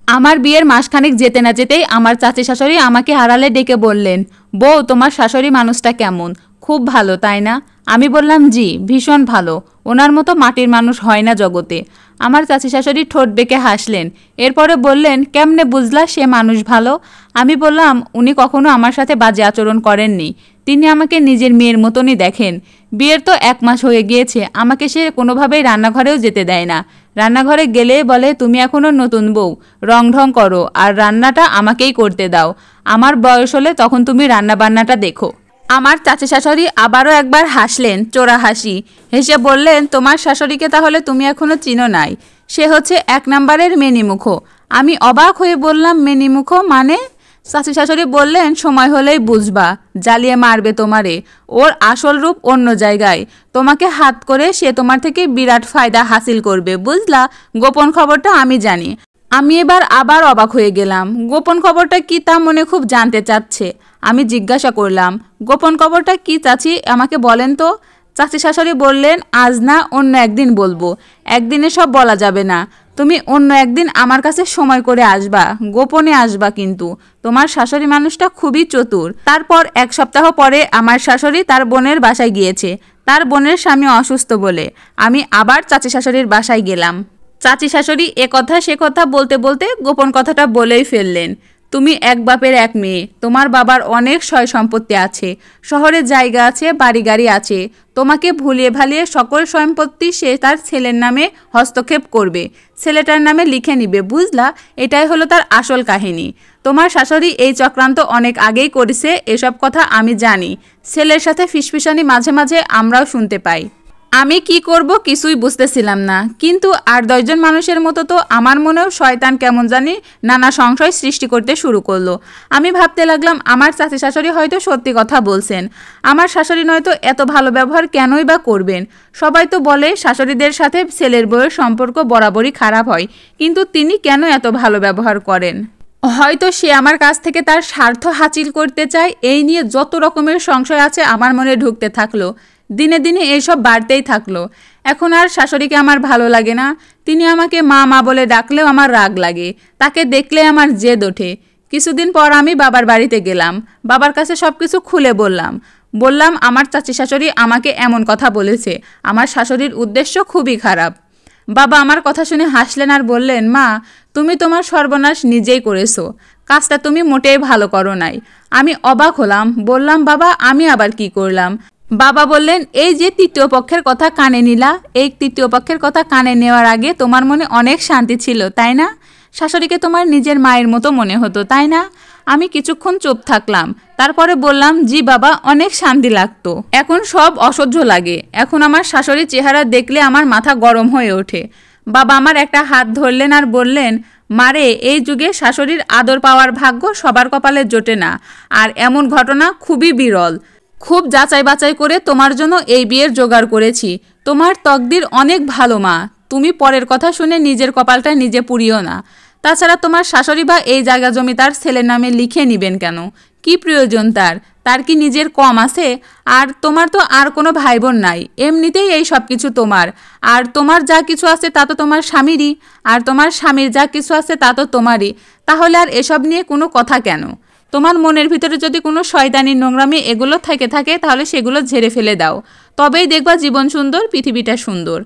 আমার বিয়ের মাসখানেক যেতে না যেতেই আমার চাচি শাশুড়ি আমাকে আড়ালে ডেকে বললেন, বউ তোমার শাশুড়ি মানুষটা কেমন? খুব ভালো তাই না? আমি বললাম জি, ভীষণ ভালো। ওনার মতো মাটির মানুষ হয় না জগতে। আমার চাচি শাশুড়ি ঠোঁট বেঁকে হাসলেন। এরপরে বললেন, কেমনে বুঝলা সে মানুষ ভালো? আমি বললাম, উনি কখনো আমার সাথে বাজে আচরণ করেননি। তিনি আমাকে নিজের মেয়ের মতনই দেখেন। বিয়ের তো 1 মাস হয়ে গিয়েছে, আমাকে সে কোনোভাবেই রান্নাঘরেও যেতে দেয় না। রান্নাঘরে গেলে বলে, তুমি এখনো নতুন বউ, রং ঢং করো আর রান্নাটা আমাকেই করতে দাও। আমার বয়স হলে তখন তুমি রান্না বান্নাটা দেখো। আমার চাচি শাশুড়ি আবারও একবার হাসলেন, চোরা হাসি হেসে বললেন, তোমার শাশুড়িকে তাহলে তুমি এখনো চিনো নাই? সে হচ্ছে 1 নম্বরের মেনিমুখো। আমি অবাক হয়ে বললাম, মেনিমুখো মানে? চাচি শাশুড়ি বললেন, সময় হলেই বুঝবা, জ্বালিয়ে মারবে তোমারে। ওর আসল রূপ অন্য জায়গায়। তোমাকে হাত করে সে তোমার থেকে বিরাট ফায়দা হাসিল করবে, বুঝলা? গোপন খবরটা আমি জানি। আমি এবার আবার অবাক হয়ে গেলাম। গোপন খবরটা কি তা মনে খুব জানতে চাচ্ছে। আমি জিজ্ঞাসা করলাম, গোপন খবরটা কি চাচি, আমাকে বলেন তো। চাচি শাশুড়ি বললেন, আজ না, অন্য একদিন বলবো। একদিনে সব বলা যাবে না। তুমি অন্য একদিন আমার কাছে সময় করে আসবা, গোপনে আসবা কিন্তু। তোমার শাশুড়ি মানুষটা খুবই চতুর। তারপর 1 সপ্তাহ পরে আমার শাশুড়ি তার বোনের বাসায় গিয়েছে, তার বোনের স্বামী অসুস্থ বলে। আমি আবার চাচি শাশুড়ির বাসায় গেলাম। চাচি শাশুড়ি এ কথা সে কথা বলতে বলতে গোপন কথাটা বলেই ফেললেন। তুমি এক বাপের এক মেয়ে, তোমার বাবার অনেক সয় সম্পত্তি আছে, শহরে জায়গা আছে, বাড়ি গাড়ি আছে। তোমাকে ভুলিয়ে ভালিয়ে সকল সম্পত্তি সে তার ছেলের নামে হস্তক্ষেপ করবে, ছেলেটার নামে লিখে নিবে, বুঝলা? এটাই হলো তার আসল কাহিনী। তোমার শাশুড়ি এই চক্রান্ত অনেক আগেই করেছে, এসব কথা আমি জানি। ছেলের সাথে ফিসফিসানি মাঝে মাঝে আমরাও শুনতে পাই। আমি কি করব কিছুই বুঝতেছিলাম না, কিন্তু আর 10 জন মানুষের মতো তো আমার মনেও শয়তান কেমন জানি নানা সংশয় সৃষ্টি করতে শুরু করলো। আমি ভাবতে লাগলাম, আমার চাচি শাশুড়ি হয়তো সত্যি কথা বলছেন। আমার শাশুড়ি নয়তো এত ভালো ব্যবহার কেনই বা করবেন? সবাই তো বলে শাশুড়িদের সাথে ছেলের বউয়ের সম্পর্ক বরাবরই খারাপ হয়, কিন্তু তিনি কেন এত ভালো ব্যবহার করেন? হয়তো সে আমার কাছ থেকে তার স্বার্থ হাসিল করতে চায়। এই নিয়ে যত রকমের সংশয় আছে আমার মনে ঢুকতে থাকলো। দিনে দিনে এইসব বাড়তেই থাকলো। এখন আর শাশুড়িকে আমার ভালো লাগে না। তিনি আমাকে মা মা বলে ডাকলেও আমার রাগ লাগে, তাকে দেখলে আমার জেদ ওঠে। কিছুদিন পর আমি বাবার বাড়িতে গেলাম, বাবার কাছে সব কিছু খুলে বললাম আমার চাচি শাশুড়ি আমাকে এমন কথা বলেছে। আমার শাশুড়ির উদ্দেশ্য খুবই খারাপ। বাবা আমার কথা শুনে হাসলেন আর বললেন, মা, তুমি তোমার সর্বনাশ নিজেই করেছো, কাজটা তুমি মোটেই ভালো করো নাই। আমি অবাক হলাম, বললাম, বাবা আমি আবার কি করলাম? বাবা বললেন, এই যে 3য় পক্ষের কথা কানে নিলা, এই 3য় পক্ষের কথা কানে নেওয়ার আগে তোমার মনে অনেক শান্তি ছিল, তাই না? শাশুড়িকে তোমার নিজের মায়ের মতো মনে হতো, তাই না? আমি কিছুক্ষণ চুপ থাকলাম, তারপরে বললাম, জি বাবা, অনেক শান্তি লাগতো। এখন সব অসহ্য লাগে। এখন আমার শাশুড়ির চেহারা দেখলে আমার মাথা গরম হয়ে ওঠে। বাবা আমার একটা হাত ধরলেন আর বললেন, মারে, এই যুগে শাশুড়ির আদর পাওয়ার ভাগ্য সবার কপালে জোটে না, আর এমন ঘটনা খুবই বিরল। খুব যাচাই বাছাই করে তোমার জন্য এই বিয়ের জোগাড় করেছি। তোমার তকদির অনেক ভালো মা, তুমি পরের কথা শুনে নিজের কপালটা নিজে পুড়িও না। তাছাড়া তোমার শাশুড়ি বা এই জায়গা জমি তার ছেলের নামে লিখে নেবেন কেন? কি প্রয়োজন তার কি নিজের কম আছে? আর তোমার তো আর কোনো ভাই বোন নাই, এমনিতেই এই সব কিছু তোমার। আর তোমার যা কিছু আছে তা তো তোমার স্বামীরই, আর তোমার স্বামীর যা কিছু আছে তা তো তোমারই। তাহলে আর এসব নিয়ে কোনো কথা কেন? তোমার মনের ভিতরে যদি কোনো শয়তানি নোংরামি এগুলো থেকে থাকে তাহলে সেগুলো ঝেড়ে ফেলে দাও, তবেই দেখবা জীবন সুন্দর, পৃথিবীটা সুন্দর।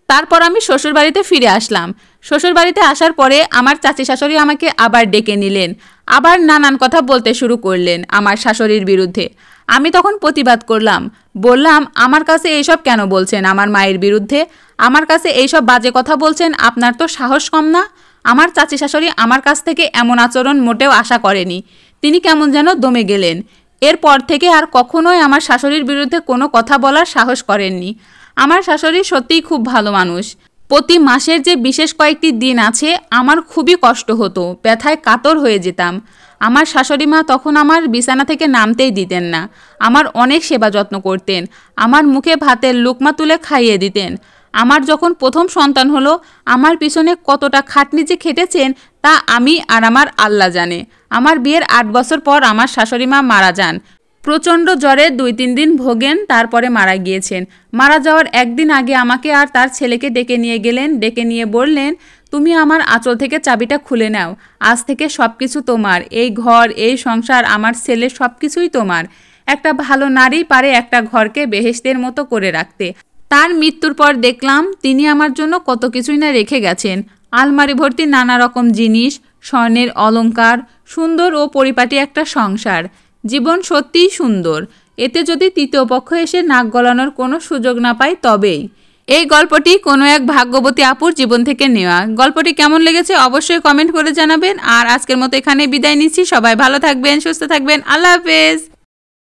তারপর আমি শ্বশুরবাড়িতে ফিরে আসলাম। শ্বশুরবাড়িতে আসার পরে আমার চাচি শাশুড়ি আমাকে আবার ডেকে নিলেন, আবার নানান কথা বলতে শুরু করলেন আমার শাশুড়ির বিরুদ্ধে। আমি তখন প্রতিবাদ করলাম, বললাম, আমার কাছে এইসব কেন বলছেন আমার মায়ের বিরুদ্ধে? আমার কাছে এইসব বাজে কথা বলছেন, আপনার তো সাহস কম না? আমার চাচি শাশুড়ি আমার কাছ থেকে এমন আচরণ মোটেও আশা করেনি। তিনি কেমন যেন দমে গেলেন। এরপর থেকে আর কখনোই আমার শাশুড়ির বিরুদ্ধে কোনো কথা বলার সাহস করেননি। আমার শাশুড়ি সত্যিই খুব ভালো মানুষ। প্রতি মাসের যে বিশেষ কয়েকটি দিন আছে আমার খুবই কষ্ট হতো, ব্যথায় কাতর হয়ে যেতাম। আমার শাশুড়ি মা তখন আমার বিছানা থেকে নামতেই দিতেন না। আমার অনেক সেবা যত্ন করতেন, আমার মুখে ভাতের লুকমা তুলে খাইয়ে দিতেন। আমার যখন প্রথম সন্তান হলো, আমার পিছনে কতটা খাটনি যে খেটেছেন তা আমি আর আমার আল্লাহ জানে। আমার বিয়ের 8 বছর পর আমার শাশুড়ি মা মারা যান। প্রচণ্ড জ্বরে 2-3 দিন ভোগেন, তারপরে মারা গিয়েছেন। মারা যাওয়ার একদিন আগে আমাকে আর তার ছেলেকে ডেকে নিয়ে গেলেন। ডেকে নিয়ে বললেন, তুমি আমার আঁচল থেকে চাবিটা খুলে নাও। আজ থেকে সব কিছু তোমার, এই ঘর, এই সংসার, আমার ছেলে, সব কিছুই তোমার। একটা ভালো নারী পারে একটা ঘরকে বেহেশতের মতো করে রাখতে। তার মৃত্যুর পর দেখলাম তিনি আমার জন্য কত কিছুই না রেখে গেছেন। আলমারি ভর্তি নানা রকম জিনিস, স্বর্ণের অলংকার, সুন্দর ও পরিপাটি একটা সংসার। জীবন সত্যিই সুন্দর। এতে যদি তৃতীয় পক্ষ এসে নাক গলানোর কোনো সুযোগ না পায় তবেই। এই গল্পটি কোনো এক ভাগ্যবতী আপুর জীবন থেকে নেওয়া। গল্পটি কেমন লেগেছে অবশ্যই কমেন্ট করে জানাবেন। আর আজকের মতো এখানে বিদায় নিচ্ছি। সবাই ভালো থাকবেন, সুস্থ থাকবেন। আল্লাহ হাফেজ।